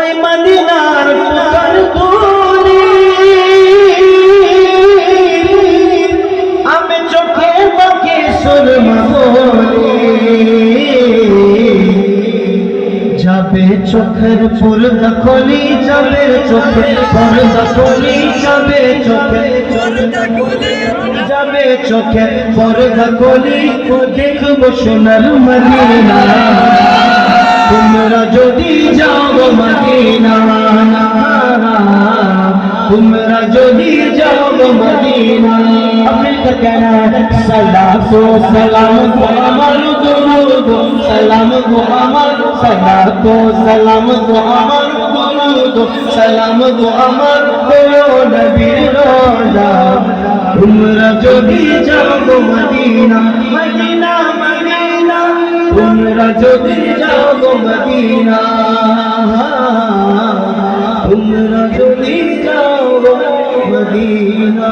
ওই মদিনার টুকর ধুলি আমি চোখে মুখে সুরমা বলি যাবে চোখের পর্দা খুলি যাবে চোখের পর্দা খুলি যাবে চোখের পর্দা খুলি যাবে চোখের পর্দা খুলি দেখবো সোনার মদিনা তোমরা যদি যাও মদিনা তোমরা যদি যাও মদিনা আপনি তো কেন সালাতু সালাম গো আমার দুরূদ সালাম গো আমার সালাতু সালাম গো আমার দুরূদ সালাম গো আমার গো নবীর রোজা তোমরা যদি যাও মদিনা মদিনা মদিনা তোমরা যদি যাও মদিনা তোমরা যদি যাও মদিনা